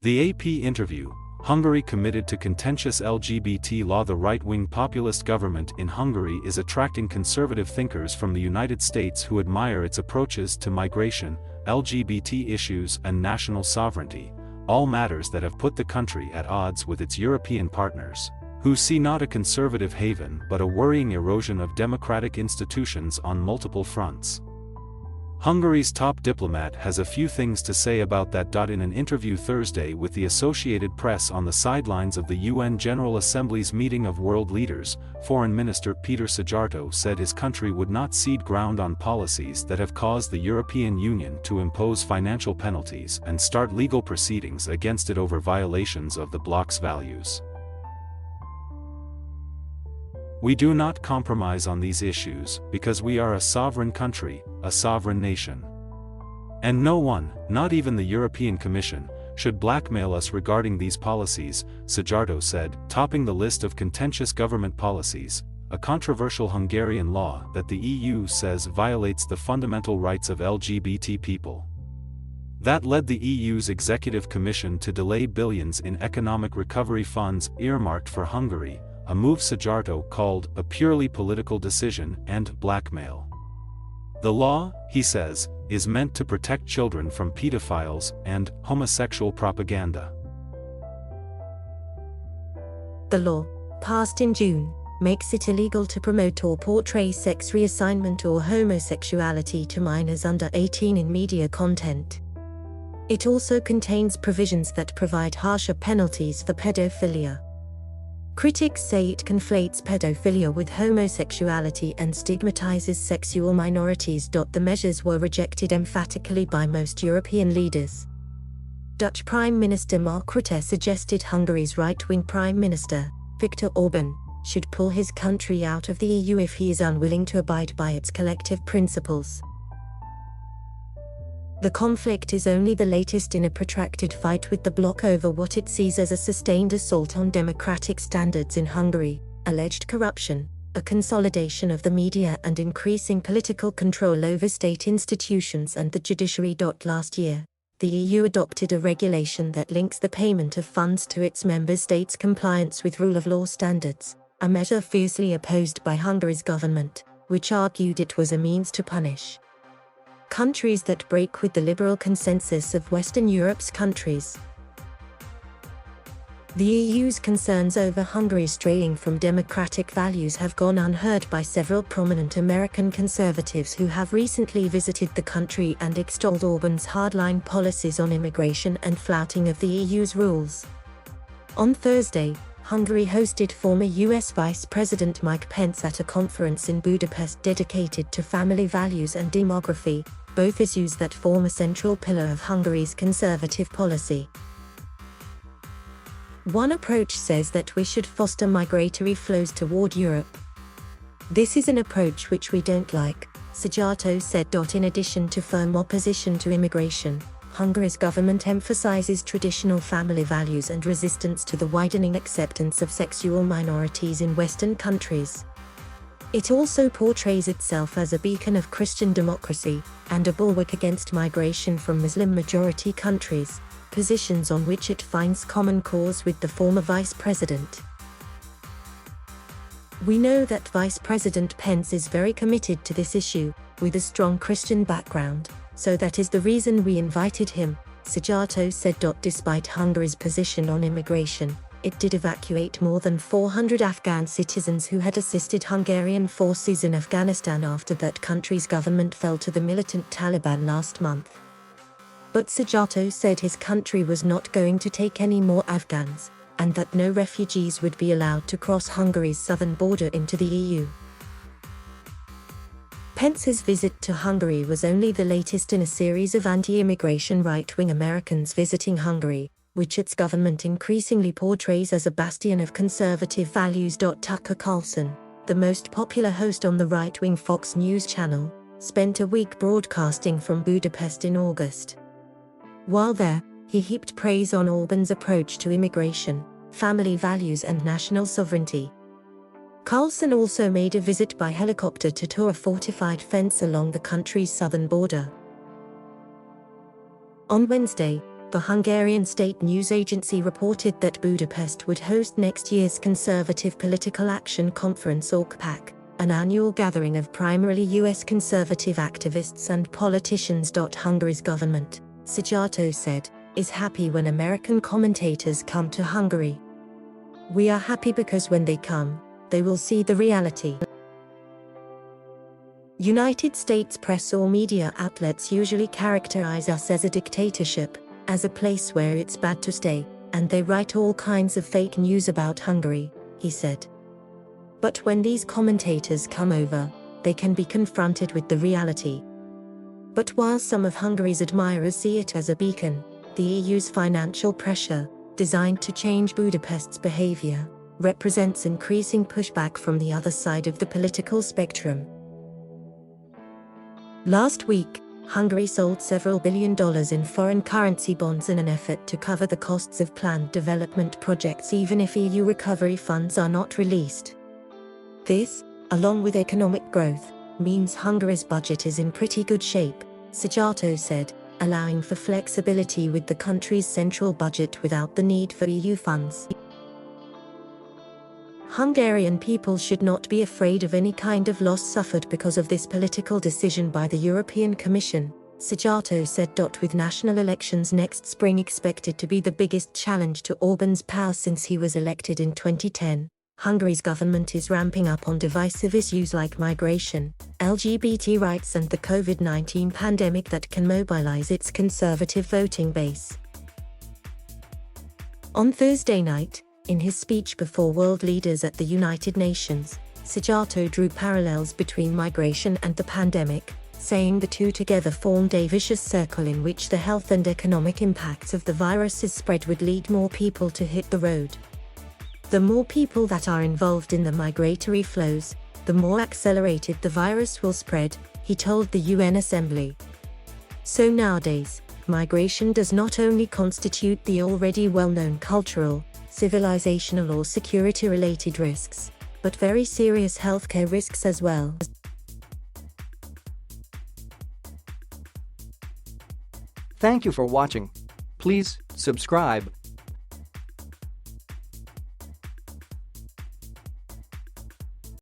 The AP interview, Hungary committed to contentious LGBT law. The right-wing populist government in Hungary is attracting conservative thinkers from the United States who admire its approaches to migration, LGBT issues and national sovereignty, all matters that have put the country at odds with its European partners, who see not a conservative haven but a worrying erosion of democratic institutions on multiple fronts. Hungary's top diplomat has a few things to say about that. In an interview Thursday with the Associated Press on the sidelines of the UN General Assembly's meeting of world leaders, Foreign Minister Peter Szijjártó said his country would not cede ground on policies that have caused the European Union to impose financial penalties and start legal proceedings against it over violations of the bloc's values. We do not compromise on these issues because we are a sovereign country, a sovereign nation. And no one, not even the European Commission, should blackmail us regarding these policies, Szijjártó said, topping the list of contentious government policies, a controversial Hungarian law that the EU says violates the fundamental rights of LGBT people. That led the EU's Executive Commission to delay billions in economic recovery funds earmarked for Hungary, a move Szijjártó called a purely political decision and blackmail. The law, he says, is meant to protect children from pedophiles and homosexual propaganda. The law, passed in June, makes it illegal to promote or portray sex reassignment or homosexuality to minors under 18 in media content. It also contains provisions that provide harsher penalties for pedophilia. Critics say it conflates pedophilia with homosexuality and stigmatizes sexual minorities. The measures were rejected emphatically by most European leaders. Dutch Prime Minister Mark Rutte suggested Hungary's right-wing Prime Minister, Viktor Orbán, should pull his country out of the EU if he is unwilling to abide by its collective principles. The conflict is only the latest in a protracted fight with the bloc over what it sees as a sustained assault on democratic standards in Hungary, alleged corruption, a consolidation of the media and increasing political control over state institutions and the judiciary. Last year, the EU adopted a regulation that links the payment of funds to its member states' compliance with rule of law standards, a measure fiercely opposed by Hungary's government, which argued it was a means to punish countries that break with the liberal consensus of Western Europe's countries. The EU's concerns over Hungary straying from democratic values have gone unheard by several prominent American conservatives who have recently visited the country and extolled Orbán's hardline policies on immigration and flouting of the EU's rules. On Thursday, Hungary hosted former US Vice President Mike Pence at a conference in Budapest dedicated to family values and demography, both issues that form a central pillar of Hungary's conservative policy. One approach says that we should foster migratory flows toward Europe. This is an approach which we don't like, Szijjártó said. In addition to firm opposition to immigration, Hungary's government emphasizes traditional family values and resistance to the widening acceptance of sexual minorities in Western countries. It also portrays itself as a beacon of Christian democracy and a bulwark against migration from Muslim-majority countries, positions on which it finds common cause with the former vice president. We know that Vice President Pence is very committed to this issue, with a strong Christian background, so that is the reason we invited him, Szijjártó said. Despite Hungary's position on immigration, it did evacuate more than 400 Afghan citizens who had assisted Hungarian forces in Afghanistan after that country's government fell to the militant Taliban last month. But Szijjártó said his country was not going to take any more Afghans, and that no refugees would be allowed to cross Hungary's southern border into the EU. Pence's visit to Hungary was only the latest in a series of anti-immigration right-wing Americans visiting Hungary, which its government increasingly portrays as a bastion of conservative values. Tucker Carlson, the most popular host on the right-wing Fox News channel, spent a week broadcasting from Budapest in August. While there, he heaped praise on Orbán's approach to immigration, family values and national sovereignty. Carlson also made a visit by helicopter to tour a fortified fence along the country's southern border. On Wednesday, The Hungarian state news agency reported that Budapest would host next year's Conservative Political Action Conference or CPAC, an annual gathering of primarily US conservative activists and politicians. Hungary's government, Szijjártó said, is happy when American commentators come to Hungary. We are happy because when they come, they will see the reality. United States press or media outlets usually characterize us as a dictatorship, as a place where it's bad to stay, and they write all kinds of fake news about Hungary, he said. But when these commentators come over, they can be confronted with the reality. But while some of Hungary's admirers see it as a beacon, the EU's financial pressure, designed to change Budapest's behavior, represents increasing pushback from the other side of the political spectrum. Last week, Hungary sold several $billion in foreign currency bonds in an effort to cover the costs of planned development projects even if EU recovery funds are not released. This, along with economic growth, means Hungary's budget is in pretty good shape, Szijjártó said, allowing for flexibility with the country's central budget without the need for EU funds. Hungarian people should not be afraid of any kind of loss suffered because of this political decision by the European Commission, Szijjártó said. With national elections next spring expected to be the biggest challenge to Orbán's power since he was elected in 2010, Hungary's government is ramping up on divisive issues like migration, LGBT rights and the COVID-19 pandemic that can mobilize its conservative voting base. On Thursday night, in his speech before world leaders at the United Nations, Szijjártó drew parallels between migration and the pandemic, saying the two together formed a vicious circle in which the health and economic impacts of the virus's spread would lead more people to hit the road. The more people that are involved in the migratory flows, the more accelerated the virus will spread, he told the UN Assembly. So nowadays, migration does not only constitute the already well-known cultural, civilizational or security-related risks, but very serious healthcare risks as well. Thank you for watching. Please subscribe